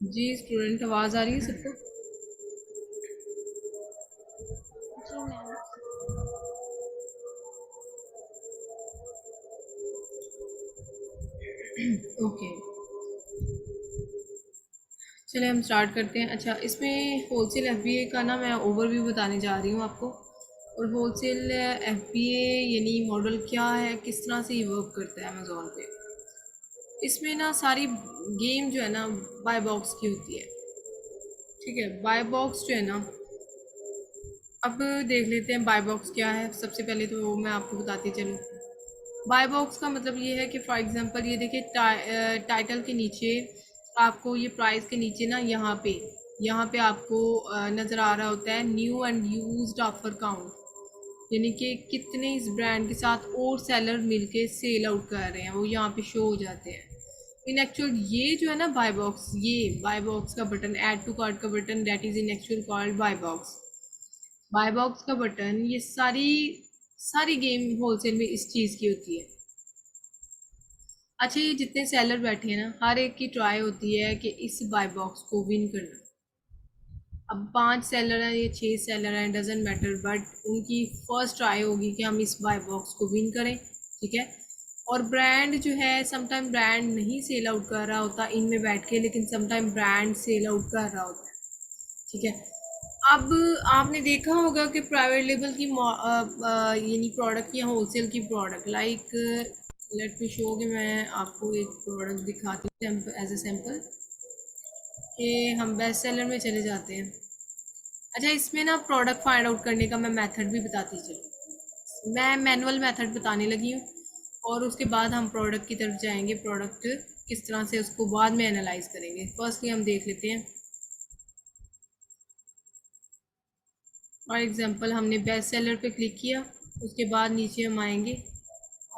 जी student, आवाज़ आ रही है सबको? जी मैम। ओके, चलिए हम स्टार्ट करते हैं। अच्छा, इसमें होलसेल एफबीए का ना मैं ओवरव्यू बताने जा रही हूँ आपको। और होलसेल एफबीए यानी मॉडल क्या है, किस तरह से ये वर्क करता है अमेज़ोन पे। इसमें ना सारी गेम जो है ना बाय बॉक्स की होती है। ठीक है, बाय बॉक्स जो है ना, अब देख लेते हैं बाय बॉक्स क्या है। सबसे पहले तो वो मैं आपको बताती चलूँ। बाय बॉक्स का मतलब ये है कि फॉर एग्जांपल ये देखिए, टाइटल के नीचे आपको, ये प्राइस के नीचे ना, यहाँ पे आपको नज़र आ रहा होता है new and used offer count. यानी कि कितने इस ब्रांड के साथ और सेलर मिलके सेल आउट कर रहे हैं, वो यहाँ पे शो हो जाते हैं। इन एक्चुअल ये जो है ना बाय बॉक्स, ये बाय बॉक्स का बटन, ऐड टू कार्ट का button, that is in actual called buy box. Buy box का बटन, ये सारी सारी गेम होलसेल में इस चीज़ की होती है। अच्छा, ये जितने सेलर बैठे हैं ना, हर एक की ट्राई होती है कि इस बाय बॉक्स को विन करना। अब 5 सेलर हैं, ये 6 सेलर हैं, डजेंट मैटर, बट उनकी फर्स्ट ट्राई होगी कि हम इस बाय बॉक्स को विन करें। ठीक है। और ब्रांड जो है, समटाइम ब्रांड नहीं सेल आउट कर रहा होता इनमें बैठ के, लेकिन समटाइम ब्रांड सेल आउट कर रहा होता है। ठीक है। अब आपने देखा होगा कि प्राइवेट लेबल की यानी प्रोडक्ट या होलसेल की product, like let me show कि मैं आपको एक प्रोडक्ट दिखाती हूँ एज ए सैम्पल, कि हम बेस्ट सेलर में चले जाते हैं। अच्छा, इसमें ना प्रोडक्ट फाइंड आउट करने का मैं मेथड भी बताती चलूँ। मैं मैनुअल मेथड बताने लगी हूँ, और उसके बाद हम प्रोडक्ट की तरफ जाएंगे। प्रोडक्ट किस तरह से, उसको बाद में एनालाइज करेंगे। फर्स्टली हम देख लेते हैं। फॉर एग्जांपल हमने बेस्ट सेलर पे क्लिक किया, उसके बाद नीचे हम आएंगे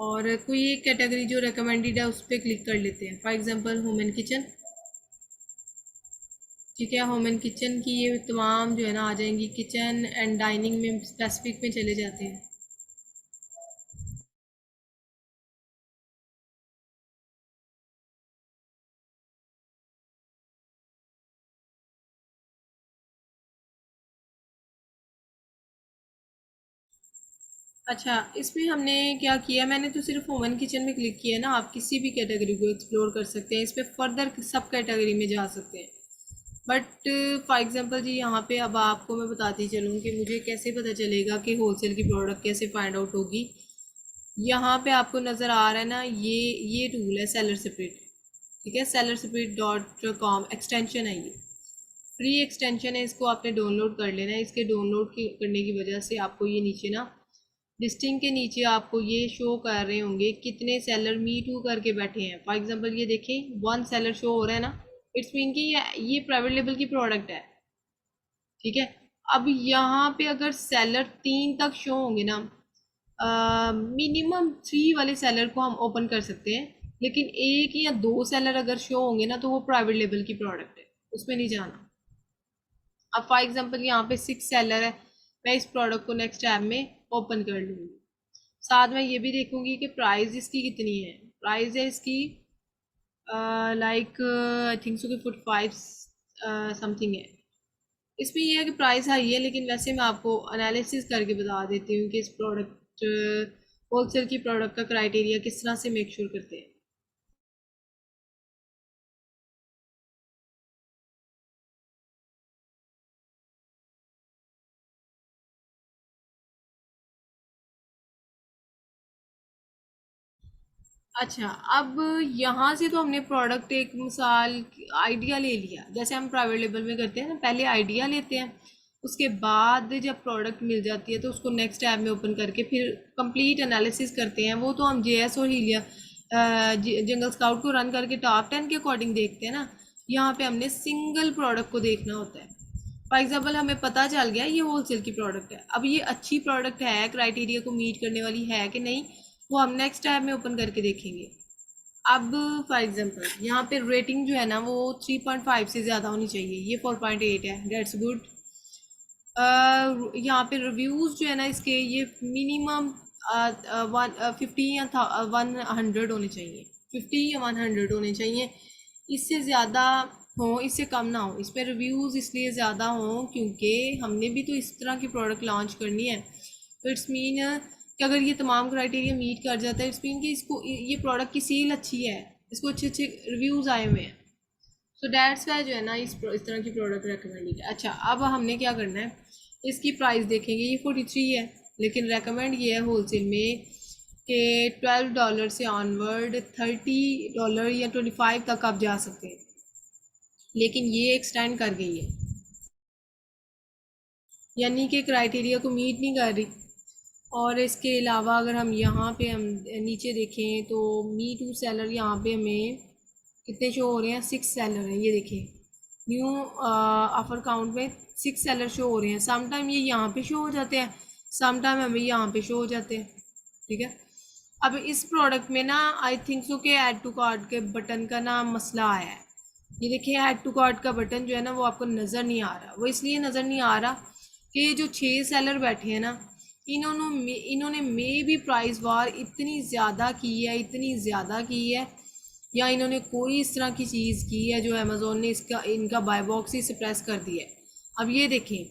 और कोई एक कैटेगरी जो रिकमेंडेड है उस पर क्लिक कर लेते हैं। For example home and kitchen. ठीक है, होम एंड किचन की ये तमाम जो है ना आ जाएंगी। किचन एंड डाइनिंग में स्पेसिफिक में चले जाते हैं। अच्छा, इसमें हमने क्या किया, मैंने तो सिर्फ होम एंड किचन में क्लिक किया है ना। आप किसी भी कैटेगरी को एक्सप्लोर कर सकते हैं, इस पर फर्दर सब कैटेगरी में जा सकते हैं। बट फॉर एग्जांपल जी, यहाँ पे अब आपको मैं बताती चलूँ कि मुझे कैसे पता चलेगा कि होलसेल की प्रोडक्ट कैसे फाइंड आउट होगी। यहाँ पे आपको नज़र आ रहा है ना, ये टूल है सेलर सेपरेट। ठीक है, seller separate dot com extension है, ये फ्री एक्सटेंशन है। इसको आपने डाउनलोड कर लेना है। इसके डाउनलोड करने की वजह से आपको ये नीचे ना, लिस्टिंग के नीचे आपको ये शो कर रहे होंगे कितने सेलर मी टू करके बैठे हैं। फॉर एग्जांपल ये देखें, 1 सेलर शो हो रहा है ना, इट्स मीन कि ये प्राइवेट लेवल की प्रोडक्ट है। ठीक है। अब यहाँ पे अगर सेलर 3 तक शो होंगे ना, मिनिमम 3 वाले सेलर को हम ओपन कर सकते हैं, लेकिन 1 या 2 सेलर अगर शो होंगे ना, तो वो प्राइवेट लेवल की प्रोडक्ट है, उसमें नहीं जाना। अब फॉर एग्जांपल यहाँ पे 6 सेलर है, मैं इस प्रोडक्ट को नेक्स्ट टैब में ओपन कर लूँगी। साथ में ये भी देखूंगी कि प्राइस इसकी कितनी है। प्राइस है इसकी लाइक आई थिंक सो कि 45 समथिंग है। इसमें ये है कि प्राइस हाई है, लेकिन वैसे मैं आपको एनालिसिस करके बता देती हूँ कि इस प्रोडक्ट, होलसेल की प्रोडक्ट का क्राइटेरिया किस तरह से मेक श्योर करते हैं। अच्छा, अब यहाँ से तो हमने प्रोडक्ट, एक मिसाल आइडिया ले लिया, जैसे हम प्राइवेट लेवल में करते हैं ना, पहले आइडिया लेते हैं, उसके बाद जब प्रोडक्ट मिल जाती है तो उसको नेक्स्ट टैब में ओपन करके फिर कंप्लीट एनालिसिस करते हैं। वो तो हम जेएस और हीलिया जंगल स्काउट को रन करके टॉप 10 के अकॉर्डिंग देखते हैं ना। यहाँ पे हमने सिंगल प्रोडक्ट को देखना होता है। फॉर एग्जाम्पल हमें पता चल गया ये होलसेल की प्रोडक्ट है, अब ये अच्छी प्रोडक्ट है, क्राइटेरिया को मीट करने वाली है कि नहीं, वो हम नेक्स्ट टैब में ओपन करके देखेंगे। अब फॉर एग्जांपल यहाँ पे रेटिंग जो है ना, वो 3.5 से ज़्यादा होनी चाहिए। ये 4.8 है, डेट्स गुड। यहाँ पे रिव्यूज़ जो है ना इसके, ये मिनिमम 50 या 100 होने चाहिए। 50 या 100 होने चाहिए। इससे ज़्यादा हो, इससे कम ना हो। इस पर रिव्यूज़ इसलिए ज़्यादा हों क्योंकि हमने भी तो इस तरह की प्रोडक्ट लॉन्च करनी है। तो इट्स मीन कि अगर ये तमाम क्राइटेरिया मीट कर जाता है, इट्स मीन कि इसको ये प्रोडक्ट की सेल अच्छी है, इसको अच्छे अच्छे रिव्यूज़ आए हुए हैं। सो डैट्स वाई जो है ना इस तरह की प्रोडक्ट रिकमेंड है। अच्छा, अब हमने क्या करना है, इसकी प्राइस देखेंगे। ये 43 है, लेकिन रेकमेंड ये है होलसेल में कि $12 से ऑनवर्ड $30 या 25 तक आप जा सकते हैं, लेकिन ये एक्सटेंड कर गई है, यानी कि क्राइटेरिया को मीट नहीं कर रही। और इसके अलावा अगर हम यहाँ पे हम नीचे देखें तो मी टू सेलर यहाँ पे हमें कितने शो हो रहे हैं, 6 सेलर हैं। ये देखें, न्यू ऑफर काउंट में 6 सेलर शो हो रहे हैं। सम टाइम ये यहाँ पे शो हो जाते हैं, सम टाइम हमें यहाँ पे शो हो जाते हैं। ठीक है, अब इस प्रोडक्ट में ना आई थिंक सो कि ऐड टू कार्ट के बटन का ना मसला आया है। ये देखिए, ऐड टू कार्ट का बटन जो है ना वो आपको नज़र नहीं आ रहा। वो इसलिए नज़र नहीं आ रहा कि जो 6 सेलर बैठे हैं ना, इन्होंने मे भी प्राइस वार इतनी ज़्यादा की है, इतनी ज़्यादा की है, या इन्होंने कोई इस तरह की चीज़ की है जो अमेज़ोन ने इसका इनका बाय बॉक्स ही सप्रेस कर दिया है। अब ये देखें,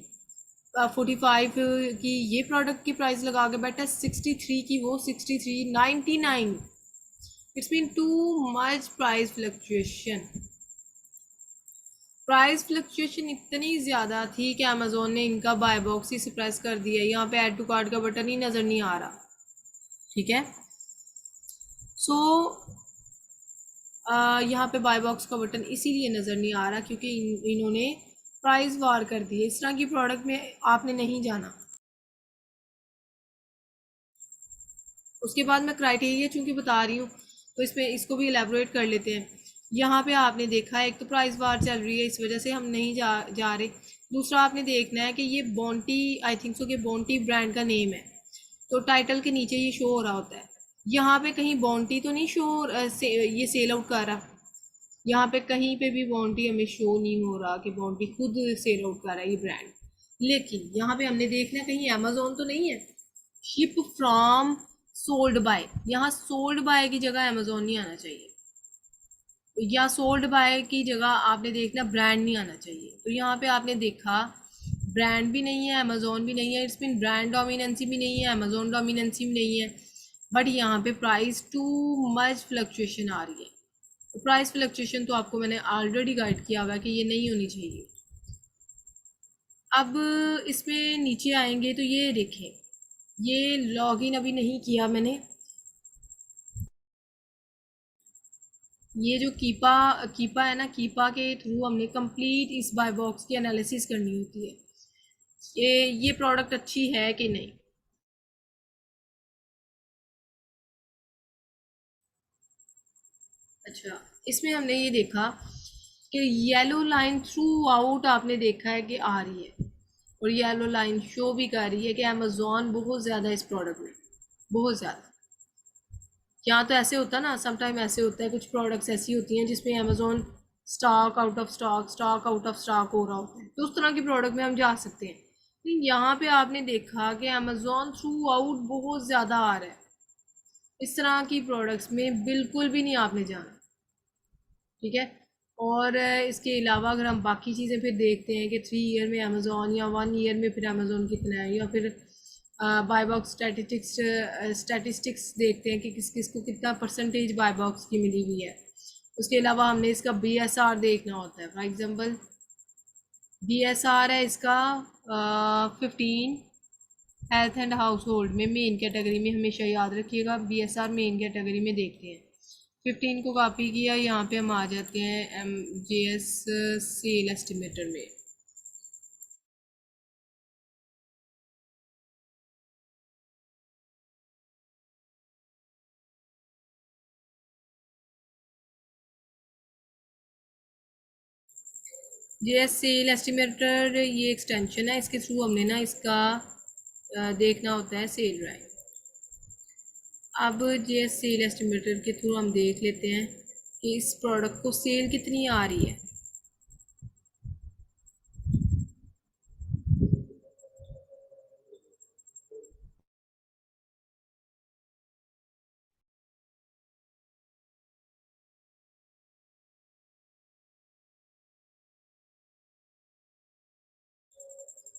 45 की ये प्रोडक्ट की प्राइस लगा के बैठा है, 63 की वो, 63.99। It's been too much price fluctuation. Price fluctuation इतनी ज़्यादा थी कि अमेज़ोन ने इनका बाय बॉक्स ही सप्रेस कर दिया। यहाँ पे ऐड टू कार्ट का बटन ही नज़र नहीं आ रहा। ठीक है, सो यहाँ पे बाय बॉक्स का बटन इसीलिए नज़र नहीं आ रहा क्योंकि इन्होंने प्राइस वार कर दी है। इस तरह की प्रोडक्ट में आपने नहीं जाना। उसके बाद मैं क्राइटेरिया चूँकि बता रही हूँ तो इसमें इसको भी एलेबोरेट कर लेते हैं। यहाँ पे आपने देखा है, एक तो प्राइस वार चल रही है, इस वजह से हम नहीं जा रहे। दूसरा आपने देखना है कि ये बॉन्टी, आई थिंक सो कि बॉन्टी ब्रांड का नेम है, तो टाइटल के नीचे ये शो हो रहा होता है। यहाँ पे कहीं बॉन्टी तो नहीं शो ये सेल आउट कर रहा। यहाँ पे कहीं पे भी बॉन्टी हमें शो नहीं हो रहा कि बॉन्टी खुद सेल आउट कर रहा है ये ब्रांड। लेकिन यहाँ पे हमने देखना है कहीं अमेजोन तो नहीं है। शिप फ्रॉम सोल्ड बाय, यहाँ सोल्ड बाय की जगह अमेजोन नहीं आना चाहिए, या सोल्ड बाय की जगह आपने देखना ब्रांड नहीं आना चाहिए। तो यहाँ पे आपने देखा ब्रांड भी नहीं है, अमेजोन भी नहीं है। इट्स मीन ब्रांड डोमिनेंसी भी नहीं है, अमेजोन डोमिनेंसी भी नहीं है, बट यहाँ पे प्राइस टू मच फ्लक्चुएशन आ रही है। तो प्राइस फ्लक्चुएशन तो आपको मैंने ऑलरेडी गाइड किया हुआ है कि ये नहीं होनी चाहिए। अब इसमें नीचे आएंगे तो ये देखें, ये लॉगिन अभी नहीं किया मैंने। ये जो कीपा कीपा है ना, कीपा के थ्रू हमने कंप्लीट इस बाय बॉक्स की एनालिसिस करनी होती है, ये प्रोडक्ट अच्छी है कि नहीं। अच्छा, इसमें हमने ये देखा कि येलो लाइन थ्रू आउट आपने देखा है कि आ रही है, और येलो लाइन शो भी कर रही है कि अमेजोन बहुत ज़्यादा इस प्रोडक्ट में, बहुत ज़्यादा। यहाँ तो ऐसे होता है ना, समटाइम ऐसे होता है, कुछ प्रोडक्ट्स ऐसी होती हैं जिसमें Amazon stock out of stock, stock out of stock हो रहा होता है, तो उस तरह की प्रोडक्ट में हम जा सकते हैं। लेकिन यहाँ पे आपने देखा कि अमेजोन थ्रू आउट बहुत ज़्यादा आ रहा है। इस तरह की प्रोडक्ट्स में बिल्कुल भी नहीं आपने जाना। ठीक है, और इसके अलावा अगर हम बाकी चीज़ें फिर देखते हैं कि 3 ईयर में अमेज़ोन, या 1 ईयर में फिर अमेज़ोन कितना है, या फिर बाय बॉक्स स्टैटिस्टिक्स देखते हैं कि किस किस को कितना परसेंटेज बाय बॉक्स की मिली हुई है। उसके अलावा हमने इसका BSR देखना होता है। फॉर एग्जांपल BSR है इसका 15, हेल्थ एंड हाउस होल्ड में मेन कैटेगरी में, हमेशा याद रखिएगा BSR मेन कैटेगरी में देखते हैं। 15 को कॉपी किया, यहाँ पे हम आ जाते हैं MJS सेल एस्टिमेटर में। JS सेल एस्टिमेटर ये एक्सटेंशन है, इसके थ्रू हमने ना इसका देखना होता है सेल रैंक। अब JS सेल एस्टिमेटर के थ्रू हम देख लेते हैं कि इस प्रोडक्ट को सेल कितनी आ रही है।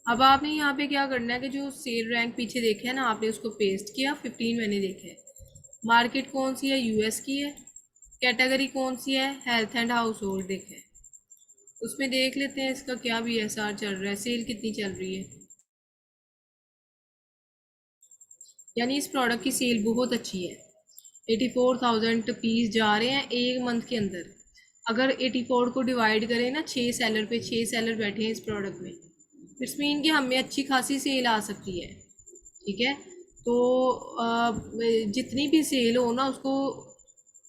अब आपने यहाँ पे क्या करना है कि जो सेल रैंक पीछे देखा है ना आपने, उसको पेस्ट किया। 15 मैंने देखा है। मार्केट कौन सी है? यूएस की है। कैटेगरी कौन सी है? हेल्थ एंड हाउस होल्ड देखा है। उसमें देख लेते हैं इसका क्या बीएसआर चल रहा है, सेल कितनी चल रही है। यानी इस प्रोडक्ट की सेल बहुत अच्छी है। 84,000 पीस जा रहे हैं एक मंथ के अंदर। अगर 84 को डिवाइड करें ना 6 सेलर पे, 6 सेलर बैठे हैं इस प्रोडक्ट में, इट्स मीन कि हमें अच्छी खासी सेल आ सकती है। ठीक है। तो जितनी भी सेल हो ना उसको,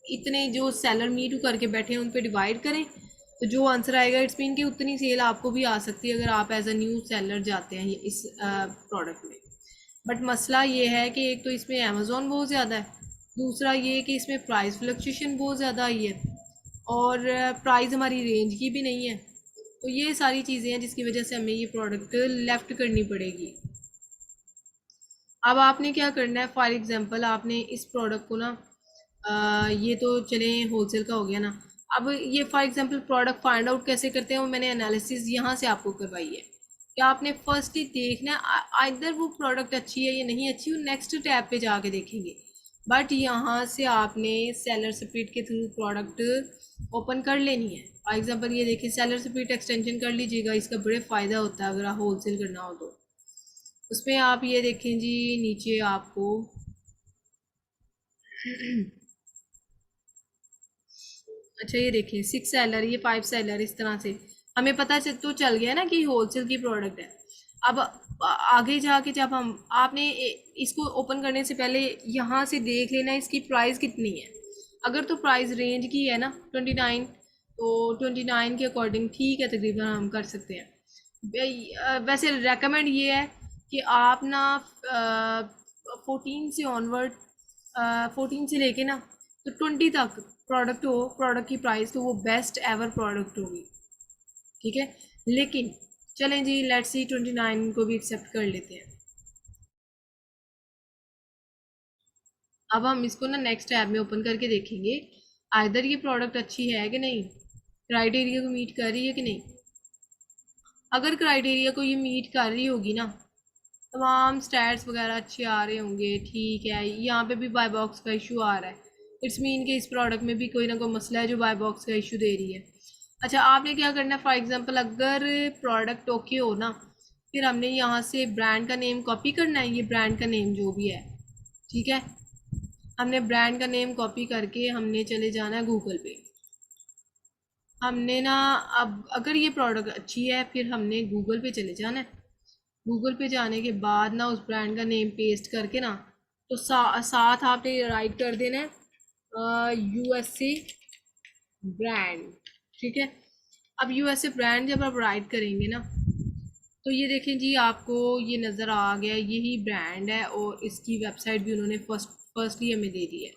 इतने जो सेलर मीट करके बैठे हैं उन पे डिवाइड करें, तो जो आंसर आएगा इट्स मीन कि उतनी सेल आपको भी आ सकती है अगर आप एज अ न्यू सेलर जाते हैं इस प्रोडक्ट में। बट मसला ये है कि एक तो इसमें अमेज़ोन बहुत ज़्यादा है, दूसरा ये कि इसमें प्राइस फ्लक्चुएशन बहुत ज़्यादा आई है, और प्राइस हमारी रेंज की भी नहीं है। तो ये सारी चीज़ें हैं जिसकी वजह से हमें ये प्रोडक्ट लेफ़्ट करनी पड़ेगी। अब आपने क्या करना है, फॉर एग्जांपल आपने इस प्रोडक्ट को ना, ये तो चले होलसेल का हो गया ना। अब ये for example product find out कैसे करते हैं वो मैंने एनालिसिस यहाँ से आपको करवाई है कि आपने फर्स्ट ही देखना है इधर वो प्रोडक्ट अच्छी है या नहीं अच्छी, वो नेक्स्ट टैब पे जाके देखेंगे। बट यहाँ से आपने सेलर स्प्लिट के थ्रू प्रोडक्ट ओपन कर लेनी है। फॉर एग्जांपल ये देखिए, सेलर स्प्लिट एक्सटेंशन कर लीजिएगा, इसका बड़े फ़ायदा होता है अगर आप होलसेल करना हो तो। उसमें आप ये देखें जी, नीचे आपको अच्छा ये देखिए 6 सेलर, ये 5 सेलर, इस तरह से हमें पता तो चल गया ना कि होलसेल की प्रोडक्ट है। अब आगे जाके जब हम आपने इसको ओपन करने से पहले यहाँ से देख लेना इसकी प्राइस कितनी है। अगर तो प्राइस रेंज की है ना 29, तो 29 के अकॉर्डिंग ठीक है, तकरीबन हम कर सकते हैं। वैसे रेकमेंड ये है कि आप ना 14 से ऑनवर्ड, 14 से लेके ना तो 20 तक प्रोडक्ट हो, प्रोडक्ट की प्राइस तो वो बेस्ट एवर प्रोडक्ट होगी। ठीक है। लेकिन चलें जी, लेट्स सी 29 को भी एक्सेप्ट कर लेते हैं। अब हम इसको ना नेक्स्ट टैब में ओपन करके देखेंगे आइदर ये प्रोडक्ट अच्छी है कि नहीं, क्राइटेरिया को मीट कर रही है कि नहीं। अगर क्राइटेरिया को ये मीट कर रही होगी ना, तमाम स्टैट्स वगैरह अच्छे आ रहे होंगे, ठीक है, यहाँ पे भी बाय बॉक्स का इशू आ रहा है, इट्स मीन कि इस प्रोडक्ट में भी कोई ना कोई मसला है जो बाय बॉक्स का इशू दे रही है। अच्छा, आपने क्या करना है, फॉर एग्जांपल अगर प्रोडक्ट ओके हो ना, फिर हमने यहाँ से ब्रांड का नेम कॉपी करना है, ये ब्रांड का नेम जो भी है। ठीक है। हमने ब्रांड का नेम कॉपी करके हमने चले जाना है गूगल पे। हमने ना, अब अगर ये प्रोडक्ट अच्छी है फिर हमने गूगल पे चले जाना है। गूगल पे जाने के बाद ना उस ब्रांड का नेम पेस्ट करके ना, तो साथ आपने राइट कर देना है यूएसए ब्रांड। ठीक है। अब यूएसए ब्रांड जब आप राइट करेंगे ना, तो ये देखें जी, आपको ये नज़र आ गया, यही ब्रांड है और इसकी वेबसाइट भी उन्होंने फर्स्टली हमें दे दी है।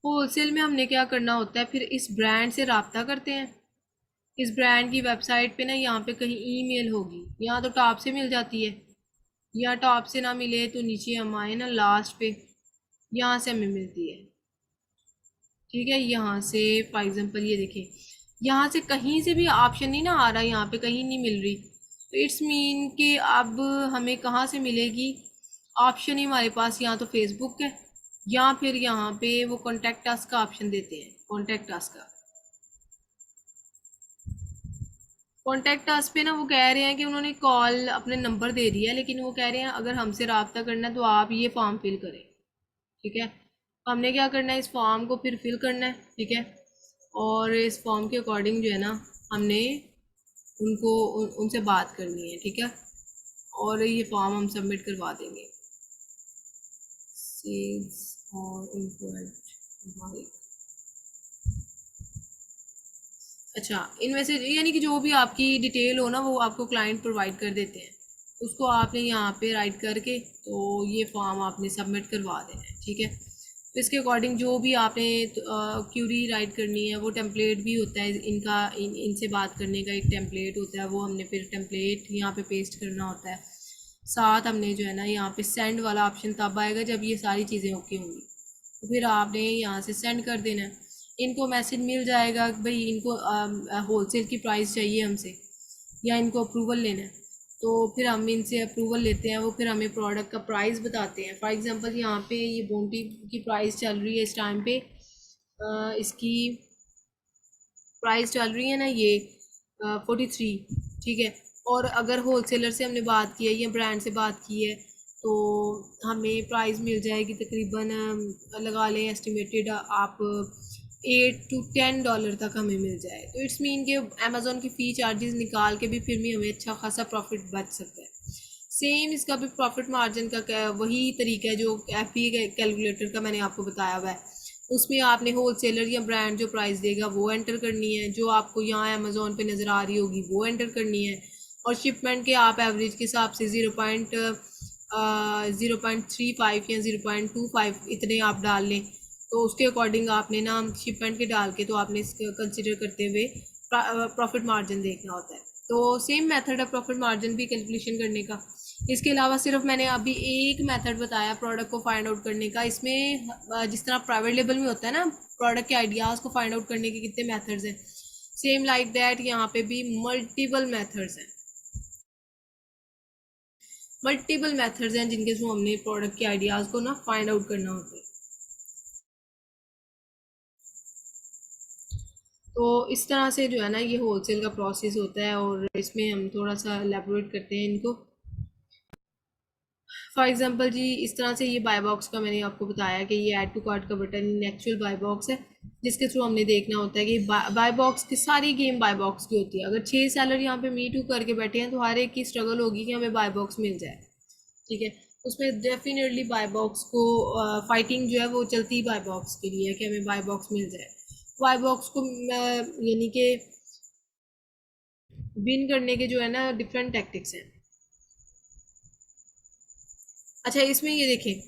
होलसेल में हमने क्या करना होता है, फिर इस ब्रांड से रब्ता करते हैं। इस ब्रांड की वेबसाइट पे ना यहाँ पे कहीं ईमेल होगी, यहाँ तो टॉप से मिल जाती है, या टॉप से ना मिले तो नीचे हम आए ना लास्ट पे, यहाँ से हमें मिलती है। ठीक है। यहाँ से फॉर एग्जांपल ये देखें, यहाँ से कहीं से भी ऑप्शन नहीं ना आ रहा, यहाँ पे कहीं नहीं मिल रही, तो इट्स मीन कि अब हमें कहाँ से मिलेगी ऑप्शन ही हमारे पास, यहाँ तो फेसबुक है, या फिर यहाँ पे वो कॉन्टेक्ट अस का ऑप्शन देते हैं, कॉन्टेक्ट अस का। कॉन्टेक्ट अस पे ना वो कह रहे हैं कि उन्होंने कॉल अपने नंबर दे दिया है, लेकिन वो कह रहे हैं अगर हमसे रब्ता करना है तो आप ये फॉर्म फिल करें। ठीक है। हमने क्या करना है, इस फॉर्म को फिर फिल करना है। ठीक है। और इस फॉर्म के अकॉर्डिंग जो है ना, हमने उनसे बात करनी है। ठीक है। और ये फॉर्म हम सबमिट करवा देंगे। सेल्स और इन्फो। अच्छा, इनमें से यानी कि जो भी आपकी डिटेल हो ना वो आपको क्लाइंट प्रोवाइड कर देते हैं, उसको आपने यहाँ पे राइट करके तो ये फॉर्म आपने सबमिट करवा देना है। ठीक है। तो इसके अकॉर्डिंग जो भी आपने क्यूरी राइट करनी है, वो टेम्पलेट भी होता है इनका, इनसे बात करने का एक टेम्पलेट होता है, वो हमने फिर टेम्पलेट यहाँ पे पेस्ट करना होता है। साथ हमने जो है ना यहाँ पे सेंड वाला ऑप्शन तब आएगा जब ये सारी चीज़ें ओके होंगी, तो फिर आपने यहाँ से सेंड कर देना है। इनको मैसेज मिल जाएगा कि भाई इनको होलसेल की प्राइस चाहिए हमसे, या इनको अप्रूवल लेना है, तो फिर हम इनसे अप्रूवल लेते हैं, वो फिर हमें प्रोडक्ट का प्राइस बताते हैं। फॉर एग्जांपल यहाँ पे ये बोंटी की प्राइस चल रही है इस टाइम पे, इसकी प्राइस चल रही है ना ये 43, ठीक है। और अगर होलसेलर से हमने बात की है या ब्रांड से बात की है तो हमें प्राइस मिल जाएगी तकरीबन लगा लें एस्टिमेटेड आप $8 to $10 तक हमें मिल जाए। तो इट्स मीन कि अमेज़ोन की फ़ी चार्जेस निकाल के भी फिर भी हमें अच्छा खासा प्रॉफिट बच सकता है। सेम इसका भी प्रॉफिट मार्जिन का वही तरीका है जो एफ कैलकुलेटर का मैंने आपको बताया हुआ है। उसमें आपने होलसेलर या ब्रांड जो प्राइस देगा वो एंटर करनी है, जो आपको यहाँ अमेज़ोन पे नज़र आ रही होगी वो एंटर करनी है, और शिपमेंट के आप एवरेज के हिसाब से 0.35 या 0.25 इतने आप डाल लें। तो उसके अकॉर्डिंग आपने ना शिपमेंट के डाल के तो आपने इसको कंसिडर करते हुए प्रॉफिट मार्जिन देखना होता है। तो सेम मेथड है प्रॉफिट मार्जिन भी कैलकुलेशन करने का। इसके अलावा सिर्फ मैंने अभी एक मेथड बताया प्रोडक्ट को फाइंड आउट करने का। इसमें जिस तरह प्राइवेट लेबल में होता है ना प्रोडक्ट के आइडियाज़ को फाइंड आउट करने के कितने मेथड्स हैं, सेम लाइक दैट यहाँ पे भी मल्टीपल मेथड्स हैं जिनके थ्रू हमने प्रोडक्ट के आइडियाज़ को ना फाइंड आउट करना होता है। तो इस तरह से जो है ना ये होलसेल का प्रोसेस होता है, और इसमें हम थोड़ा सा एलेबोरेट करते हैं इनको। फॉर एग्जांपल जी इस तरह से ये बाय बॉक्स का मैंने आपको बताया कि ये ऐड टू कार्ट का बटन एक्चुअल बाय बॉक्स है, जिसके थ्रू हमने देखना होता है कि बाय बॉक्स की सारी गेम बाय बॉक्स की होती है। अगर 6 सेलर यहाँ पे मी टू करके बैठे हैं तो हर एक की स्ट्रगल होगी कि हमें बाय बॉक्स मिल जाए, ठीक है। उसमें डेफिनेटली बाय बॉक्स को फाइटिंग जो है वो चलती बाय बॉक्स के लिए है कि हमें बाय बॉक्स मिल जाए। बाय बॉक्स को यानी कि विन करने के जो है ना डिफरेंट टैक्टिक्स हैं। अच्छा इसमें ये देखें,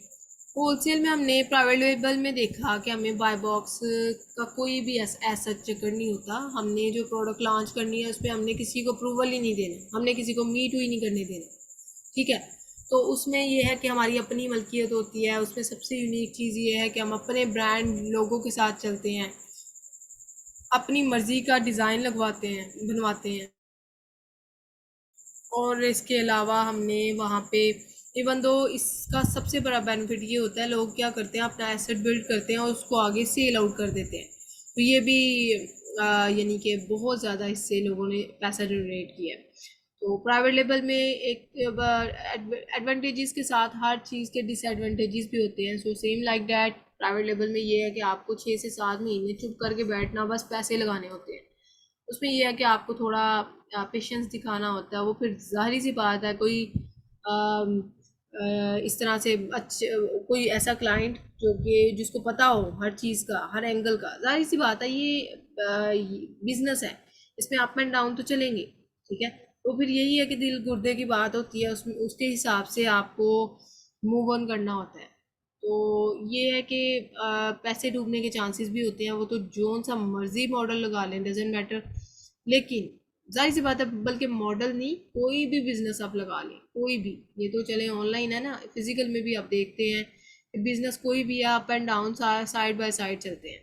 होलसेल में हमने प्राइवेट लेबल में देखा कि हमें बाय बॉक्स का कोई भी ऐसा चक्कर नहीं होता। हमने जो प्रोडक्ट लॉन्च करनी है उस पर हमने किसी को अप्रूवल ही नहीं देना, हमने किसी को मीट ही नहीं करने देना, ठीक है। तो उसमें ये है कि हमारी अपनी मलकियत होती है। उसमें सबसे यूनिक चीज़ ये है कि हम अपने ब्रांड लोगों के साथ चलते हैं, अपनी मर्ज़ी का डिज़ाइन लगवाते हैं, बनवाते हैं। और इसके अलावा हमने वहाँ पे इवन दो इसका सबसे बड़ा बेनिफिट ये होता है, लोग क्या करते हैं अपना एसेट बिल्ड करते हैं और उसको आगे सेल आउट कर देते हैं। तो ये भी यानी कि बहुत ज़्यादा इससे लोगों ने पैसा जनरेट किया है। तो प्राइवेट लेवल में एक एडवांटेजेस के साथ हर चीज़ के डिसएडवांटेजेस भी होते हैं। So same like that private level में ये है कि आपको 6 से 7 महीने चुप करके बैठना, बस पैसे लगाने होते हैं। उसमें ये है कि आपको थोड़ा पेशेंस दिखाना होता है। वो फिर ज़ाहिर सी बात है कोई इस तरह से अच्छे कोई ऐसा क्लाइंट जो कि जिसको पता हो हर चीज़ का, हर एंगल का, ज़ाहिर सी बात है ये बिजनेस है, इसमें अप एंड डाउन तो चलेंगे, ठीक है। तो फिर यही है कि दिल गुर्दे की बात होती है, उसमें उसके हिसाब से आपको मूव ऑन करना होता है। तो ये है कि पैसे डूबने के चांसेस भी होते हैं, वो तो जोन सा मर्जी मॉडल लगा लें, डजेंट मैटर। लेकिन जाहिर सी बात है, बल्कि मॉडल नहीं कोई भी बिजनेस आप लगा लें, कोई भी, ये तो चले ऑनलाइन है ना, फिजिकल में भी आप देखते हैं बिजनेस कोई भी है up and down side by side चलते हैं।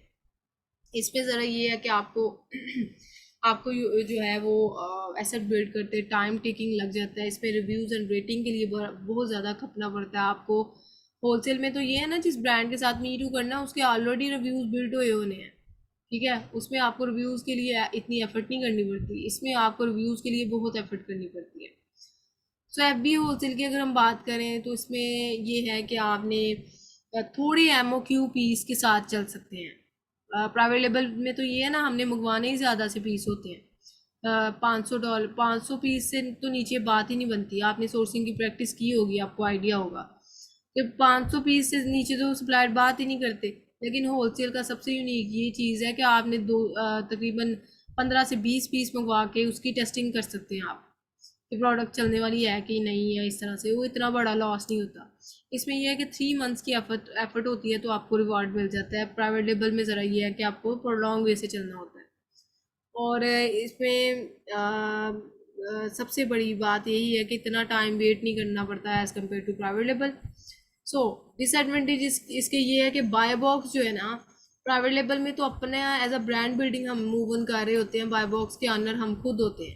इसमें ज़रा ये है कि आपको आपको जो है वो एसेट बिल्ड करते टाइम टेकिंग लग जाता है। इसमें रिव्यूज़ एंड रेटिंग के लिए बहुत ज़्यादा खपना पड़ता है आपको। होलसेल में तो ये है ना, जिस ब्रांड के साथ मी टू करना उसके ऑलरेडी रिव्यूज़ बिल्ड हुए होने हैं, ठीक है। उसमें आपको रिव्यूज़ के लिए इतनी एफर्ट नहीं करनी पड़ती, इसमें आपको रिव्यूज़ के लिए बहुत एफर्ट करनी पड़ती है। सो एफ बी होलसेल की अगर हम बात करें तो इसमें ये है कि आपने थोड़े एम ओ क्यू पीस के साथ चल सकते हैं। प्राइवेट लेवल में तो ये है ना, हमने मंगवाने ही ज़्यादा से पीस होते हैं। $500 500 पीस से तो नीचे बात ही नहीं बनती। आपने सोर्सिंग की प्रैक्टिस की होगी, आपको आइडिया होगा कि 500 पीस से नीचे तो सप्लायर बात ही नहीं करते। लेकिन होलसेल का सबसे यूनिक ये चीज़ है कि आपने तकरीबन 15 से 20 पीस मंगवा के उसकी टेस्टिंग कर सकते हैं आप कि प्रोडक्ट चलने वाली है कि नहीं है। इस तरह से वो इतना बड़ा लॉस नहीं होता। इसमें यह है कि 3 मंथ्स की एफर्ट होती है तो आपको रिवॉर्ड मिल जाता है। प्राइवेट लेवल में ज़रा ये है कि आपको प्रोलॉन्ग वे से चलना होता है। और इसमें सबसे बड़ी बात यही है कि इतना टाइम वेट नहीं करना पड़ता है as compare to private level. So disadvantage इसके ये है कि बाय बॉक्स जो है ना, प्राइवेट लेवल में तो अपने एज अ ब्रांड बिल्डिंग हम मूव ऑन कर रहे होते हैं, बाय बॉक्स के ऑनर हम खुद होते हैं।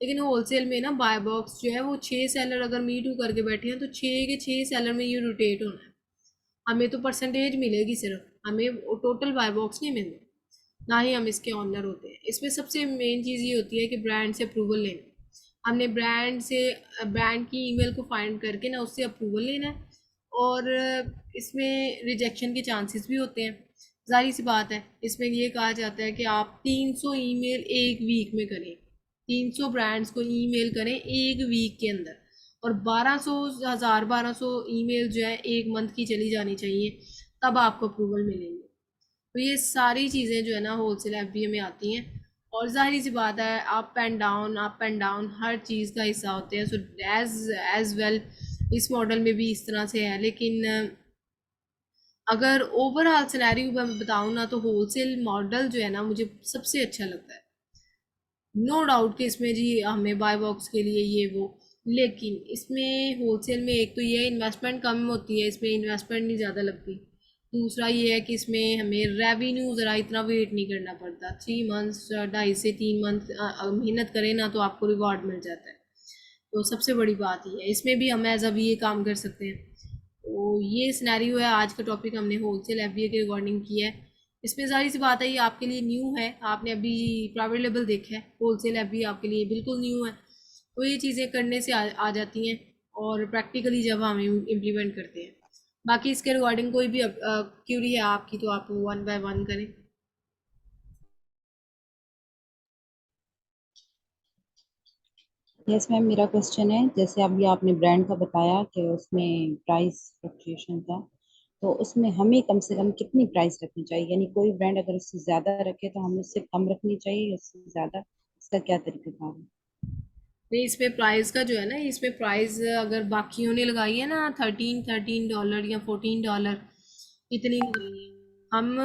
लेकिन होलसेल में ना बाय बॉक्स जो है वो 6 सेलर अगर मी टू करके बैठे हैं तो 6 के 6 सेलर में ये रोटेट होना है। हमें तो परसेंटेज मिलेगी सिर्फ, हमें टोटल बाय बॉक्स नहीं मिलता, ना ही हम इसके ऑनर होते हैं। इसमें सबसे मेन चीज़ ये होती है कि ब्रांड से अप्रूवल लेना। हमने ब्रांड की ईमेल को फाइंड करके ना उससे अप्रूवल लेना है। और इसमें रिजेक्शन के चांसेस भी होते हैं, जाहिर सी बात है। इसमें ये कहा जाता है कि आप 300 ईमेल एक वीक में करें, 300 ब्रांड्स को ईमेल करें एक वीक के अंदर, और 1200 ईमेल जो है एक मंथ की चली जानी चाहिए, तब आपको अप्रूवल मिलेंगे। तो ये सारी चीज़ें जो है ना होलसेल एफबीए में आती हैं। और जाहिर सी बात है, अप एंड डाउन हर चीज़ का हिस्सा होते हैं। सो एज वेल इस मॉडल में भी इस तरह से है। लेकिन अगर ओवरऑल सिनेरियो मैं बताऊँ ना, तो होलसेल मॉडल जो है ना मुझे सबसे अच्छा लगता है। नो डाउट कि इसमें जी हमें बाय बॉक्स के लिए ये वो, लेकिन इसमें होलसेल में एक तो ये इन्वेस्टमेंट कम होती है, इसमें इन्वेस्टमेंट नहीं ज़्यादा लगती। दूसरा ये है कि इसमें हमें रेवेन्यू ज़रा इतना वेट नहीं करना पड़ता। 3 मंथ्स, 2.5 से 3 मंथ मेहनत करें ना तो आपको रिवॉर्ड मिल जाता है। तो सबसे बड़ी बात ये है, इसमें भी हम एज अभी ये काम कर सकते हैं। तो ये सिनेरियो है, आज का टॉपिक हमने होलसेल एफबीए के रिगार्डिंग किया है। इसमें ज़ाहिर सी बात है ये आपके लिए न्यू है, आपने अभी प्राइवेट लेवल देखा है, होलसेल एफबीए आपके लिए बिल्कुल न्यू है। तो ये चीज़ें करने से आ जाती हैं, और प्रैक्टिकली जब हम इम्प्लीमेंट करते हैं। बाकी इसके रिगार्डिंग कोई भी क्यूरी है आपकी तो आप वन बाय वन करें। यस मैम, मेरा क्वेश्चन है, जैसे अभी आपने ब्रांड का बताया कि उसमें प्राइस फ्लक्चुएशन था, तो उसमें हमें कम से कम कितनी प्राइस रखनी चाहिए? यानी कोई ब्रांड अगर उससे ज़्यादा रखे तो हमें उससे कम रखनी चाहिए या उससे ज़्यादा? इसका क्या तरीका है? नहीं, इसमें प्राइस का जो है ना, इसमें प्राइस अगर बाकियों ने लगाई है ना, $13 या $14 इतनी लगाई है। हम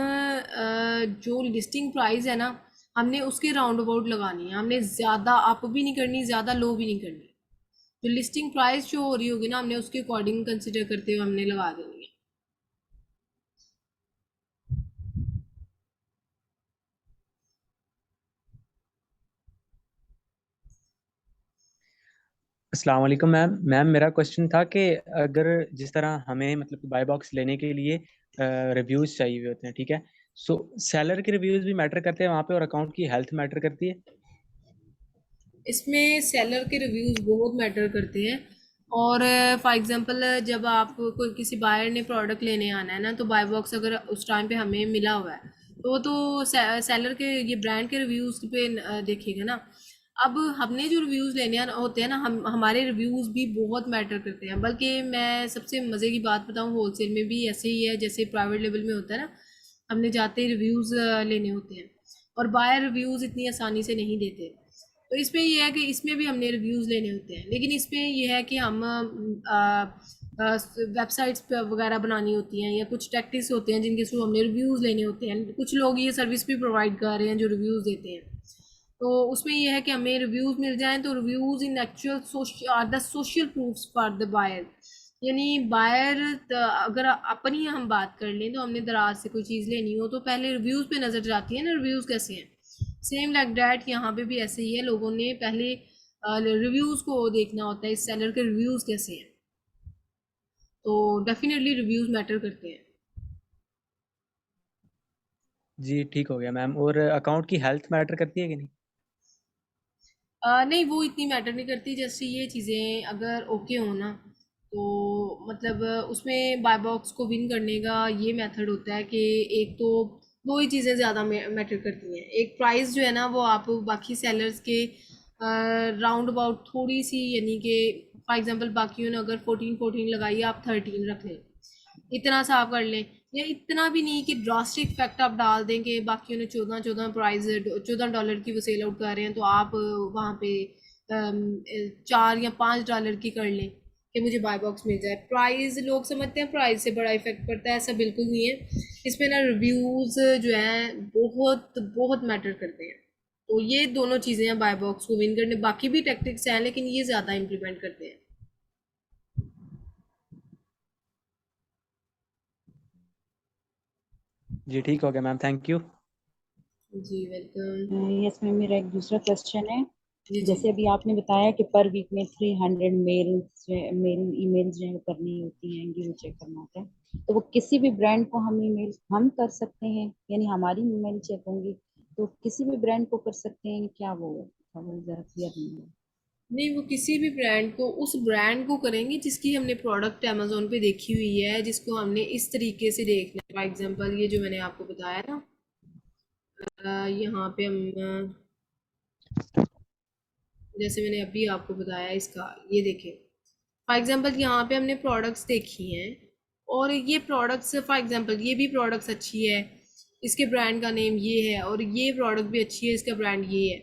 जो लिस्टिंग प्राइस है ना, हमने उसके राउंड अबाउट लगानी है। हमने ज़्यादा अप भी नहीं करनी, ज़्यादा लो भी नहीं करनी। जो लिस्टिंग प्राइस जो हो रही होगी ना, हमने उसके अकॉर्डिंग कंसिडर करते हुए हमने लगा देनी है। अस्सलाम वालेकुम मैम। मेरा क्वेश्चन था कि अगर जिस तरह हमें मतलब बाय बॉक्स लेने के लिए रिव्यूज़ चाहिए हुए होते हैं, ठीक है, सो सेलर के रिव्यूज़ भी मैटर करते हैं वहाँ पे और अकाउंट की हेल्थ मैटर करती है? इसमें सेलर के रिव्यूज़ बहुत मैटर करते हैं। और फॉर एग्जांपल जब आप कोई किसी बायर ने प्रोडक्ट लेने आना है ना, तो बाय बॉक्स अगर उस टाइम पे हमें मिला हुआ है, तो वो तो सेलर के ये ब्रांड के रिव्यूज़ पे देखेगा ना। अब हमने जो रिव्यूज़ लेने होते हैं ना, हमारे रिव्यूज़ भी बहुत मैटर करते हैं। बल्कि मैं सबसे मज़े की बात बताऊँ, होलसेल में भी ऐसे ही है जैसे प्राइवेट लेवल में होता है ना। हमने जाते ही रिव्यूज़ लेने होते हैं, और बायर रिव्यूज़ इतनी आसानी से नहीं देते। तो इसमें ये है कि इसमें भी हमने रिव्यूज़ लेने होते हैं, लेकिन इसमें ये है कि हम वेबसाइट्स पे वगैरह बनानी होती हैं, या कुछ टैक्टिक्स होते हैं जिनके थ्रू हमने रिव्यूज़ लेने होते हैं। कुछ लोग ये सर्विस भी प्रोवाइड कर रहे हैं जो रिव्यूज़ देते हैं। तो उसमें ये है कि हमें रिव्यूज़ मिल जाएँ, तो reviews in actual are the social proofs for the buyer. यानी बायर, अगर अपनी हम बात कर लें, तो हमने दराज से कोई चीज़ लेनी हो तो पहले रिव्यूज़ पे नज़र जाती है ना, रिव्यूज़ कैसे हैं। सेम लाइक डैट यहाँ पे भी ऐसे ही है, लोगों ने पहले रिव्यूज़ को देखना होता है, इस सेलर के रिव्यूज़ कैसे हैं। तो डेफिनेटली रिव्यूज़ मैटर करते हैं। जी ठीक हो गया मैम। और अकाउंट की हेल्थ मैटर करती है कि नहीं? नहीं, वो इतनी मैटर नहीं करती। जैसे ये चीज़ें अगर ओके हो ना, तो मतलब उसमें बाय बॉक्स को विन करने का ये मेथड होता है कि एक तो दो ही चीज़ें ज़्यादा मैटर करती हैं। एक प्राइस जो है ना, वो आप बाकी सेलर्स के राउंड अबाउट थोड़ी सी, यानी कि फॉर एग्जांपल बाकियों ने अगर 14 लगाई, आप 13 रख लें, इतना सा आप कर लें। या इतना भी नहीं कि ड्रास्टिक फैक्ट आप डाल दें कि बाकियों ने 14 प्राइस $14 की वो सेल आउट कर रहे हैं, तो आप वहाँ पे 4 या 5 डॉलर की कर लें कि मुझे बाय बॉक्स मिल जाए। प्राइस लोग समझते हैं प्राइस से बड़ा इफेक्ट पड़ता है, ऐसा बिल्कुल नहीं है। इसमें ना रिव्यूज़ जो हैं बहुत बहुत मैटर करते हैं। तो ये दोनों चीज़ें हैं बाय बॉक्स को विन करने। बाकी भी टैक्टिक्स हैं, लेकिन ये ज़्यादा इम्प्लीमेंट करते हैं। जी ठीक हो गया मैम, थैंक यू। जी वेलकम। यस मैम, मेरा एक दूसरा क्वेश्चन है जी जी। जैसे अभी आपने बताया कि पर वीक में 300 मेल ईमेल्स जो है वो करनी होती हैं, ये चेक करना होता है। तो वो किसी भी ब्रांड को हम ईमेल हम कर सकते हैं, यानी हमारी ईमेल चेक होंगी तो किसी भी ब्रांड को कर सकते हैं क्या? वो जरा क्लियर नहीं है। नहीं, वो किसी भी ब्रांड को, उस ब्रांड को करेंगे जिसकी हमने प्रोडक्ट अमेजोन पे देखी हुई है, जिसको हमने इस तरीके से देखना है। फॉर एग्जांपल ये जो मैंने आपको बताया ना, यहाँ पे हम जैसे मैंने अभी आपको बताया इसका, ये देखें। फॉर एग्जांपल यहाँ पे हमने प्रोडक्ट्स देखी हैं, और ये प्रोडक्ट्स फॉर एग्जांपल ये भी प्रोडक्ट्स अच्छी है, इसके ब्रांड का नेम ये है, और ये प्रोडक्ट भी अच्छी है, इसका ब्रांड ये है,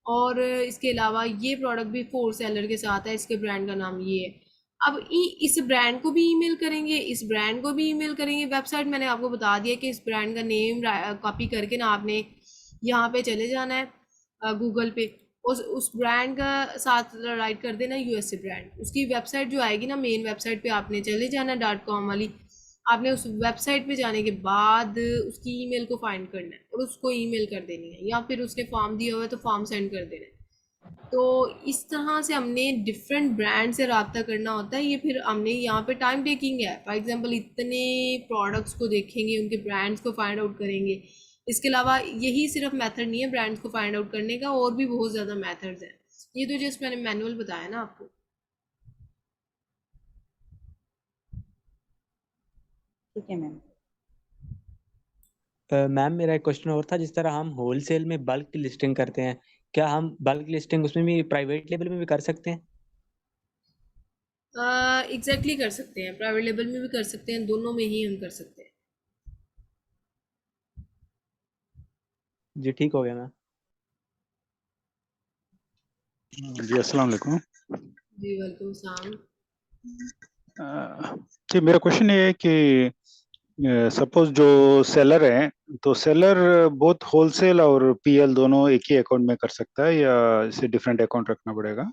और इसके अलावा ये प्रोडक्ट भी फोर सेलर के साथ है, इसके ब्रांड का नाम ये है। अब इस ब्रांड को भी ईमेल करेंगे, इस ब्रांड को भी ईमेल करेंगे। वेबसाइट मैंने आपको बता दिया कि इस ब्रांड का नेम कॉपी करके ना आपने यहाँ पे चले जाना है गूगल पे, उस ब्रांड का साथ राइट कर देना यूएसए ब्रांड। उसकी वेबसाइट जो आएगी ना, मेन वेबसाइट पे आपने चले जाना .com वाली। आपने उस वेबसाइट पे जाने के बाद उसकी ईमेल को फाइंड करना है और उसको ईमेल कर देनी है, या फिर उसने फॉर्म दिया हुआ है तो फॉर्म सेंड कर देना है। तो इस तरह से हमने डिफरेंट ब्रांड से रब्ता करना होता है। ये फिर हमने यहाँ पे टाइम टेकिंग है। फॉर एग्जांपल इतने प्रोडक्ट्स को देखेंगे, उनके ब्रांड्स को फाइंड आउट करेंगे। इसके अलावा यही सिर्फ मेथड नहीं है ब्रांड्स को फाइंड आउट करने का, और भी बहुत ज़्यादा मेथड्स हैं। ये तो जस्ट मैंने मैनुअल बताया ना आपको। ठीक है मैम। मैम मेरा एक क्वेश्चन और था, जिस तरह हम होलसेल में बल्क की लिस्टिंग करते हैं, क्या हम बल्क लिस्टिंग उसमें भी प्राइवेट लेवल में भी कर सकते हैं? एग्जैक्टली कर सकते हैं, प्राइवेट लेवल में भी कर सकते हैं, दोनों में ही हम कर सकते हैं। जी ठीक हो गया मैम। जी अस्सलाम वालेकुम। जी वेलकम सलाम। जी मेरा क्वेश्चन ये है कि सपोज जो सेलर है, तो सेलर बोथ होलसेल और पीएल दोनों एक ही अकाउंट में कर सकता है या इसे डिफरेंट अकाउंट रखना पड़ेगा?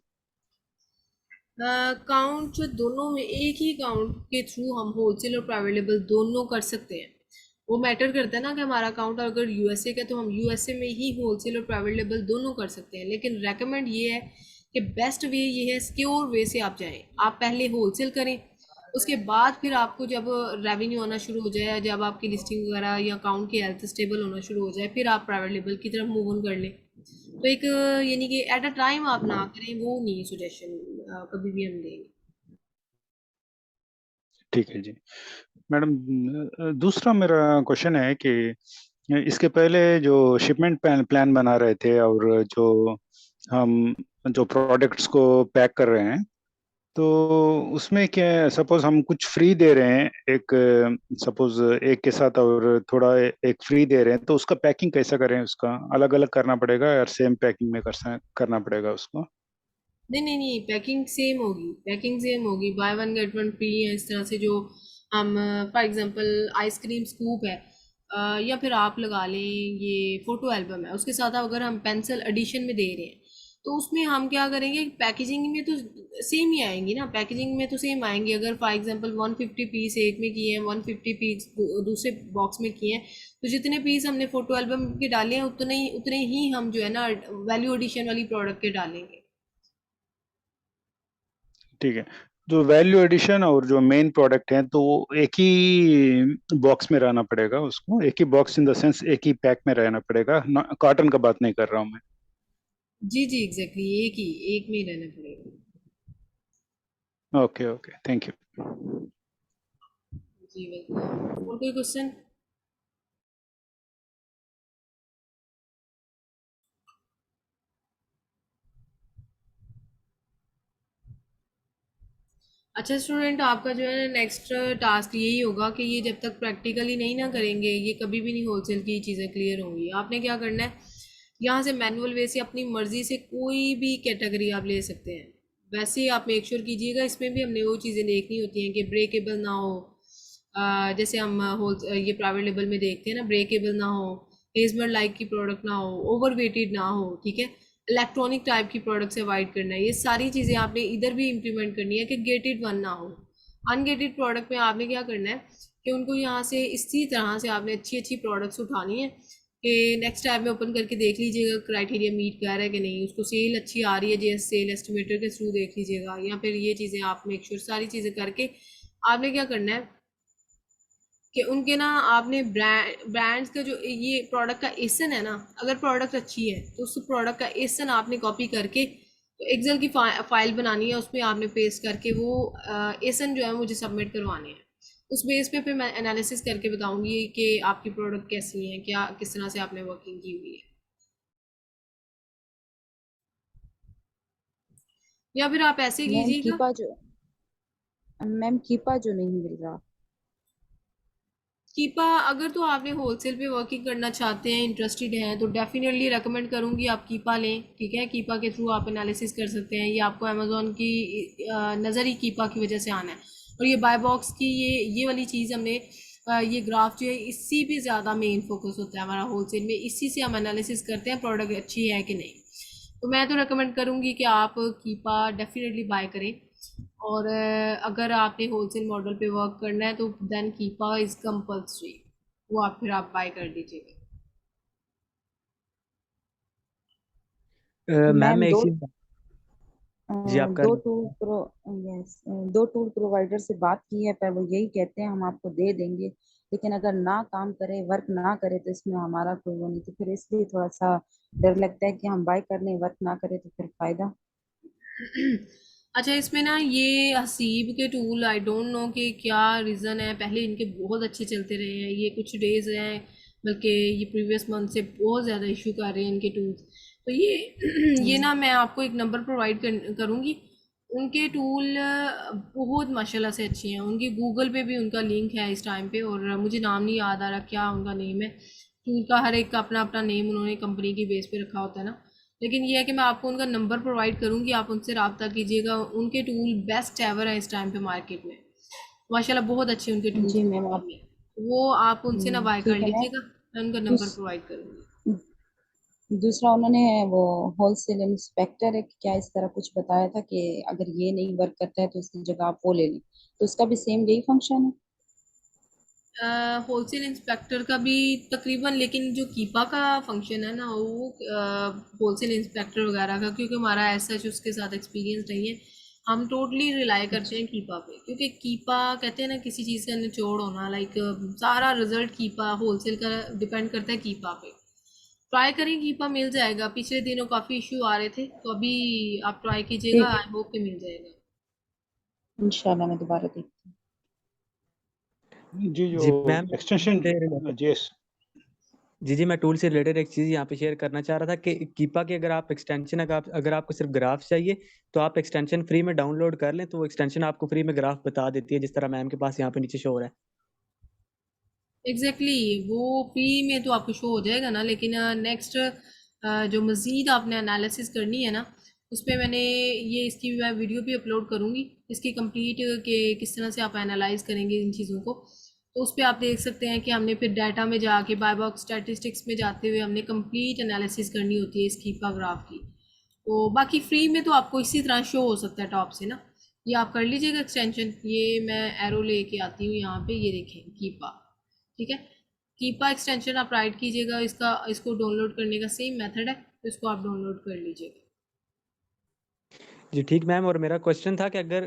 अकाउंट दोनों में, एक ही अकाउंट के थ्रू हम होलसेल और प्राइवेट लेवल दोनों कर सकते हैं। वो मैटर करता है ना कि हमारा अकाउंट अगर यूएसए का, तो हम यूएसए में ही होलसेल और प्राइवेट लेवल दोनों कर सकते हैं। लेकिन रेकमेंड ये है कि बेस्ट वे ये है, सिक्योर वे से आप जाएं। आप पहले होलसेल करें, उसके बाद फिर आपको जब रेवेन्यू आना शुरू हो जाए, जब आपकी लिस्टिंग वगैरह या अकाउंट की हेल्थ स्टेबल होना शुरू हो जाए, फिर आप प्राइवेट लेवल की तरफ मूव ऑन कर लें। तो एक यानी कि एट अ टाइम आप ना करें, वो नहीं सजेशन कभी भी हम देंगे। ठीक है जी मैडम। दूसरा मेरा क्वेश्चन है कि इसके पहले जो शिपमेंट प्लान बना रहे थे, और जो हम जो प्रोडक्ट्स को पैक कर रहे हैं, तो उसमें क्या सपोज हम कुछ फ्री दे रहे हैं, एक सपोज एक के साथ और थोड़ा एक फ्री दे रहे हैं, तो उसका पैकिंग कैसा करें? उसका अलग अलग करना पड़ेगा या सेम पैकिंग में करना पड़ेगा उसको? नहीं नहीं नहीं, पैकिंग सेम होगी, पैकिंग सेम होगी। By one get one free है, इस तरह से। जो हम फॉर एग्जांपल आइसक्रीम स्कूप है, या फिर आप लगा लें ये फोटो एल्बम है, उसके साथ अगर हम पेंसिल एडिशन में दे रहे हैं, तो उसमें हम क्या करेंगे, पैकेजिंग में तो सेम ही आएंगी ना, पैकेजिंग में तो सेम आएंगी। अगर फॉर एग्जांपल 150 पीस एक में किए हैं, 150 पीस दूसरे बॉक्स में किए हैं, तो जितने पीस हमने फोटो एल्बम के डाले हैं, उतने ही हम जो है ना वैल्यू एडिशन वाली प्रोडक्ट के डालेंगे। ठीक है। जो वैल्यू एडिशन और जो मेन प्रोडक्ट है, तो वो एक ही बॉक्स में रहना पड़ेगा उसको? एक ही बॉक्स इन द सेंस एक ही पैक में रहना पड़ेगा, कॉटन का बात नहीं कर रहा हूँ मैं। जी जी एग्जैक्टली, एक में ही रहना पड़ेगा। Okay okay, thank you. जी वेलकम। और कोई क्वेश्चन? अच्छा स्टूडेंट, आपका जो है नेक्स्ट टास्क यही होगा कि ये जब तक प्रैक्टिकली नहीं ना करेंगे, ये कभी भी नहीं होलसेल की चीज़ें क्लियर होंगी। आपने क्या करना है, यहाँ से मैनुअल वे से अपनी मर्जी से कोई भी कैटेगरी आप ले सकते हैं। वैसे ही आप मेक श्योर कीजिएगा, इसमें भी हमने वो चीज़ें देखनी होती हैं कि ब्रेकेबल ना हो। जैसे हम होल ये प्राइवेट लेवल में देखते हैं ना, ब्रेकेबल ना हो, हेजमर लाइक की प्रोडक्ट ना हो, ओवर वेटेड ना हो, ठीक है। इलेक्ट्रॉनिक टाइप की प्रोडक्ट से अवॉइड करना है। ये सारी चीज़ें आपने इधर भी इम्प्लीमेंट करनी है कि गेटेड वन ना हो। अनगेटेड प्रोडक्ट में आपने क्या करना है कि उनको यहाँ से इसी तरह से आपने अच्छी अच्छी प्रोडक्ट्स उठानी है, कि नेक्स्ट टैब में ओपन करके देख लीजिएगा क्राइटेरिया मीट कर रहा है कि नहीं, उसको सेल अच्छी आ रही है जी सेल एस्टिमेटर के थ्रू देख लीजिएगा, या फिर ये चीज़ें आप मेक श्योर सारी चीज़ें करके आपने क्या करना है कि उनके ना आपने ब्रांड्स का जो ये प्रोडक्ट का एसन है ना, अगर प्रोडक्ट अच्छी है तो उस प्रोडक्ट का एसन आपने कॉपी करके तो एक्सेल की फाइल बनानी है, उसमें आपने पेस्ट करके वो एसन जो है मुझे सबमिट करवाने हैं। उस बेस पे फिर मैं एनालिसिस करके बताऊंगी कि आपकी प्रोडक्ट कैसी है, क्या किस तरह से आपने वर्किंग की हुई है, या फिर आप ऐसे मैम कीजिएगा। कीपा जो नहीं मिल रहा। कीपा अगर तो आपने होलसेल पे वर्किंग करना चाहते हैं, इंटरेस्टेड हैं, तो डेफिनेटली रेकमेंड करूंगी आप कीपा लें। ठीक है, कीपा के थ्रू आप एनालिसिस कर सकते हैं, ये आपको अमेजोन की नज़र ही कीपा की वजह से आना है। और ये बाय बॉक्स की ये वाली चीज़ हमने ये ग्राफ जो है इसी पे ज़्यादा मेन फोकस होता है हमारा होलसेल में, इसी से हम एनालिसिस करते हैं प्रोडक्ट अच्छी है कि नहीं। तो मैं तो रेकमेंड करूँगी कि आप कीपा डेफिनेटली बाय करें। और अगर आपने होलसेल मॉडल पे वर्क करना है तो देन कीपा इज़ कंपल्सरी, वो आप फिर आप बाय कर लीजिएगा। मैम मैम मैं एक चीज जी आप कर दो लें। Tool pro yes 2 tool provider से बात की है, पर वो यही कहते हैं हम आपको दे देंगे, लेकिन अगर ना काम करे, वर्क ना करे तो इसमें हमारा कोई वो नहीं, तो फिर इसलिए थोड़ा सा डर लगता है कि हम बाय कर लें, वर्क ना करे तो फिर फायदा। अच्छा, इसमें ना ये हसीब के टूल आई डोंट नो कि क्या रीज़न है, पहले इनके बहुत अच्छे चलते रहे हैं, ये कुछ डेज हैं बल्कि ये प्रीवियस मंथ से बहुत ज़्यादा इशू कर रहे हैं इनके टूल्स। तो ये ना मैं आपको एक नंबर प्रोवाइड करूँगी, उनके टूल बहुत माशाल्लाह से अच्छे हैं, उनकी गूगल पे भी उनका लिंक है इस टाइम पे, और मुझे नाम नहीं याद आ रहा क्या उनका नेम है। टूल का हर एक का अपना अपना नेम उन्होंने कंपनी की बेस पे रखा होता है ना, लेकिन ये है कि मैं आपको उनका नंबर प्रोवाइड करूँगी, आप उनसे रब्ता कीजिएगा, उनके टूल बेस्ट एवर हैं इस टाइम पे मार्केट में, माशाल्लाह बहुत अच्छे उनके टूल्स जी मैम आप परफॉर्म हैं। वो आप उनसे ना बाय कर ठीक है मैम। लीजिएगा, मैं उनका नंबर दूस, प्रोवाइड करूँगी। दूसरा उन्होंने वो होलसेल इंस्पेक्टर है क्या इस तरह कुछ बताया था कि अगर ये नहीं वर्क करता है तो उसकी जगह आप वो ले लें, तो उसका भी सेम यही फंक्शन है। होलसेल इंस्पेक्टर का भी तकरीबन, लेकिन जो कीपा का फंक्शन है ना वो होलसेल इंस्पेक्टर वगैरह का, क्योंकि हमारा ऐसा उसके साथ एक्सपीरियंस नहीं है, हम टोटली रिलाई करते अच्छा हैं कीपा पे, क्योंकि कीपा कहते हैं ना किसी चीज़ का निचोड़ होना, लाइक सारा रिजल्ट कीपा होलसेल का डिपेंड करता है कीपा पे। ट्राई करें, कीपा मिल जाएगा, पिछले दिनों काफ़ी इशू आ रहे थे, तो अभी आप ट्राई कीजिएगा, ठीक है, आई होप कि मिल जाएगा। इंशाल्लाह मैं दोबारा देखती जी जो जी मैम एक्सटेंशन से related- जी yes। जी मैं टूल से रिलेटेड एक चीज़ यहाँ पे शेयर करना चाह रहा था कि कीपा की अगर आप एक्सटेंशन अगर आपको सिर्फ ग्राफ चाहिए तो आप एक्सटेंशन फ्री में डाउनलोड कर लें, तो वो एक्सटेंशन आपको फ्री में ग्राफ बता देती है, जिस तरह मैम के पास यहाँ पे नीचे शो हो रहा है। एग्जैक्टली exactly, वो फ्री में तो आपको शो हो जाएगा ना, लेकिन नेक्स्ट जो मज़ीद आपने एनालिसिस करनी है ना, उस पर मैंने ये इसकी मैं वीडियो भी अपलोड करूँगी, इसकी कंप्लीट के किस तरह से आप एनालाइज करेंगे इन चीज़ों को, तो उस पर आप देख सकते हैं कि हमने फिर डाटा में जाके बाय बॉक्स स्टैटिस्टिक्स में जाते हुए हमने कंप्लीट एनालिसिस करनी होती है इस कीपा ग्राफ की। तो बाकी फ्री में तो आपको इसी तरह शो हो सकता है टॉप से ना, ये आप कर लीजिएगा एक्सटेंशन, ये मैं एरो लेके आती हूँ यहाँ पे, ये देखें कीपा, ठीक है, कीपा एक्सटेंशन आप राइट कीजिएगा, इसको डाउनलोड करने का सेम मेथड है, तो इसको आप डाउनलोड कर लीजिएगा। जी ठीक मैम, और मेरा क्वेश्चन था कि अगर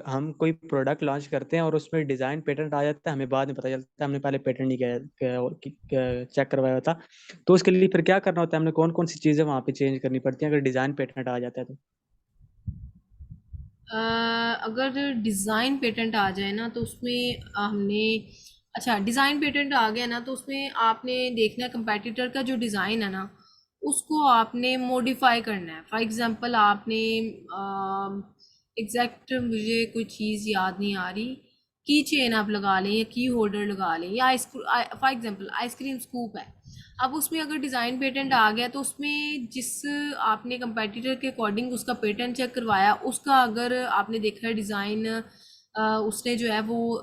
हम कोई प्रोडक्ट लॉन्च करते हैं और उसमें डिज़ाइन पेटेंट आ जाता है, हमें बाद में पता चलता है हमने पहले पेटेंट नहीं किया चेक करवाया होता, तो उसके लिए फिर क्या करना होता है, हमने कौन कौन सी चीज़ें वहाँ पे चेंज करनी पड़ती हैं अगर डिज़ाइन पेटेंट आ जाता है तो? अगर डिज़ाइन पेटेंट आ जाए ना तो उसमें हमने, अच्छा डिज़ाइन पेटेंट आ गया ना तो उसमें आपने देखना है कंपैटिटर का जो डिज़ाइन है ना उसको आपने मॉडिफाई करना है। फॉर एग्जांपल आपने एग्जैक्ट मुझे कोई चीज़ याद नहीं आ रही, की चेन आप लगा लें या की होल्डर लगा लें, या फॉर एग्जांपल आइसक्रीम स्कूप है, अब उसमें अगर डिज़ाइन पेटेंट आ गया तो उसमें जिस आपने कंपेटिटर के अकॉर्डिंग उसका पेटेंट चेक करवाया, उसका अगर आपने देखा है डिज़ाइन उसने जो है वो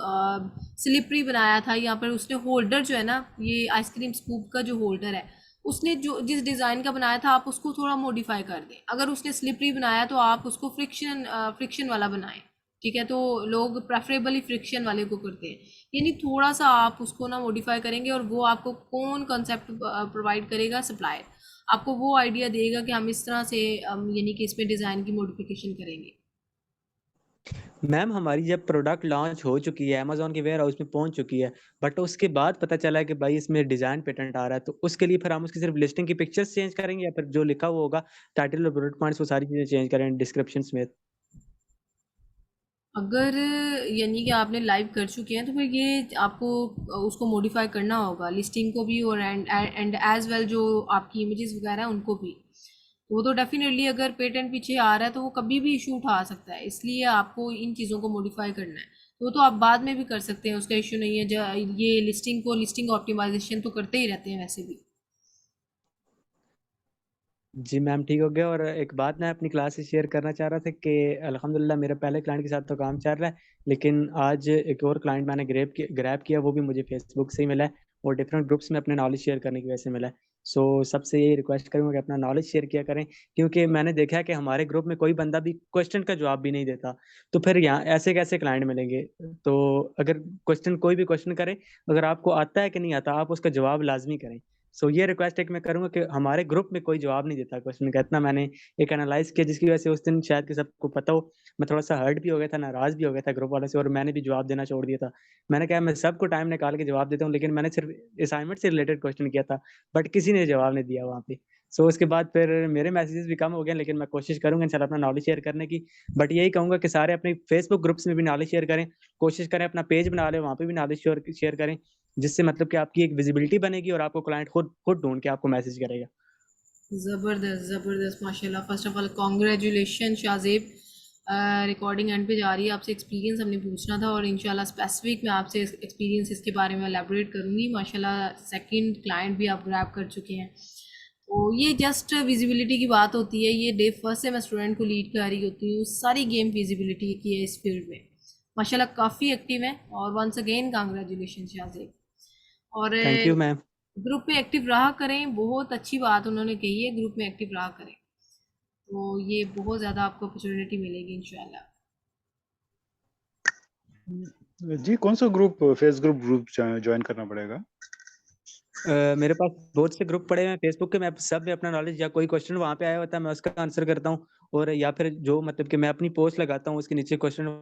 स्लिपरी बनाया था, या फिर उसने होल्डर जो है ना ये आइसक्रीम स्कूप का जो होल्डर है उसने जो जिस डिज़ाइन का बनाया था आप उसको थोड़ा मॉडिफाई कर दें, अगर उसने स्लिपरी बनाया तो आप उसको फ्रिक्शन वाला बनाएं, ठीक है, तो लोग प्रेफरेबली फ्रिक्शन वाले को करते हैं। यानी थोड़ा सा आप उसको ना मॉडिफाई करेंगे और वो आपको कौन कॉन्सेप्ट प्रोवाइड करेगा, सप्लायर आपको वो आइडिया देगा कि हम इस तरह से यानी कि इसमें डिज़ाइन की मॉडिफिकेशन करेंगे। मैम हमारी जब प्रोडक्ट लॉन्च हो चुकी है, अमेजोन के वेयर हाउस में पहुंच चुकी है, बट उसके बाद पता चला है कि भाई इसमें डिजाइन पेटेंट आ रहा है, तो उसके लिए फिर हम उसकी सिर्फ लिस्टिंग की पिक्चर्स चेंज करेंगे या फिर जो लिखा हुआ होगा टाइटल और बुलेट पॉइंट्स वो सारी चीजें चेंज करें डिस्क्रिप्शन में? अगर यानी कि आपने लाइव कर चुके हैं तो फिर ये आपको उसको मॉडिफाई करना होगा, लिस्टिंग को भी और एंड एज वेल जो आपकी इमेजेस वगैरह हैं उनको भी। वो तो डेफिनेटली अगर पेटेंट पीछे आ रहा है तो वो कभी भी इशू उठा सकता है, इसलिए आपको इन चीज़ों को मॉडिफाई करना है। वो तो आप बाद में भी कर सकते हैं, उसका इशू नहीं है। ये लिस्टिंग ऑप्टिमाइजेशन तो करते ही रहते हैं वैसे भी। जी मैम ठीक हो गया। और एक बात मैं अपनी क्लास से शेयर करना चाह रहा था कि अल्हम्दुलिल्लाह मेरे पहले क्लाइंट के साथ तो काम चल रहा है, लेकिन आज एक और क्लाइंट मैंने ग्रैब किया, वो भी मुझे फेसबुक से ही मिला है और डिफरेंट ग्रुप्स में अपने नॉलेज शेयर करने की वजह से मिला है। सो सबसे यही रिक्वेस्ट करूंगा कि अपना नॉलेज शेयर किया करें, क्योंकि मैंने देखा है कि हमारे ग्रुप में कोई बंदा भी क्वेश्चन का जवाब भी नहीं देता, तो फिर यहाँ ऐसे कैसे क्लाइंट मिलेंगे? तो अगर कोई भी क्वेश्चन करे, अगर आपको आता है कि नहीं आता, आप उसका जवाब लाजमी करें। सो ये रिक्वेस्ट एक मैं करूंगा कि हमारे ग्रुप में कोई जवाब नहीं देता क्वेश्चन का, इतना मैंने एक एनालाइज किया, जिसकी वजह से उस दिन शायद कि सबको पता हो, मैं थोड़ा सा हर्ट भी हो गया था, नाराज भी हो गया था ग्रुप वाले से, और मैंने भी जवाब देना छोड़ दिया था। मैंने कहा मैं सबको टाइम निकाल के जवाब देता हूँ, लेकिन मैंने सिर्फ असाइनमेंट से रिलेटेड क्वेश्चन किया था, बट किसी ने जवाब नहीं दिया वहाँ पे। सो उसके बाद फिर मेरे मैसेजेस भी कम हो गए, लेकिन मैं कोशिश करूंगा इंशाल्लाह अपना नॉलेज शेयर करने की। बट यही कहूंगा कि सारे अपने फेसबुक ग्रुप्स में भी नॉलेज शेयर करें, कोशिश करें अपना पेज बना लें, वहाँ पे भी नॉलेज शेयर करें, जिससे मतलब कि आपकी एक विजिबिलिटी बनेगी और आपको क्लाइंट खुद खुद ढूंढ के आपको मैसेज करेगा। ज़बरदस्त ज़बरदस्त, माशाल्लाह। First of all congratulation Shahzeb. Recording and पे जा रही है, आपसे एक्सपीरियंस हमने पूछना था और इंशाल्लाह स्पेसिफिक मैं आपसे एक्सपीरियंस इसके बारे में एलैबोरेट करूँगी। माशाल्लाह सेकंड क्लाइंट भी आप ग्रैब कर चुके हैं, तो ये जस्ट विजिबिलिटी की बात होती है। ये डे फर्स्ट से मैं स्टूडेंट को लीड कर रही होती हूँ, सारी गेम विजिबिलिटी की है इस फील्ड में। माशाल्लाह काफ़ी एक्टिव है और वंस अगेन कांग्रेचुलेशन शाज़ेब। और थैंक यू मैम। ग्रुप में एक्टिव रहा करें, बहुत अच्छी बात उन्होंने कही है, ग्रुप में एक्टिव रहा करें, तो ये बहुत ज़्यादा आपको अपॉर्चुनिटी मिलेगी इंशाल्लाह। जी कौन सा ग्रुप, फेस ग्रुप ज्वाइन करना पड़ेगा? मेरे पास बहुत से ग्रुप पड़े हैं फेसबुक के, मैं सब में अपना नॉलेज, या कोई क्वेश्चन वहाँ पे आया होता है मैं उसका आंसर करता हूँ, और या फिर जो मतलब कि मैं अपनी पोस्ट लगाता हूँ उसके नीचे क्वेश्चन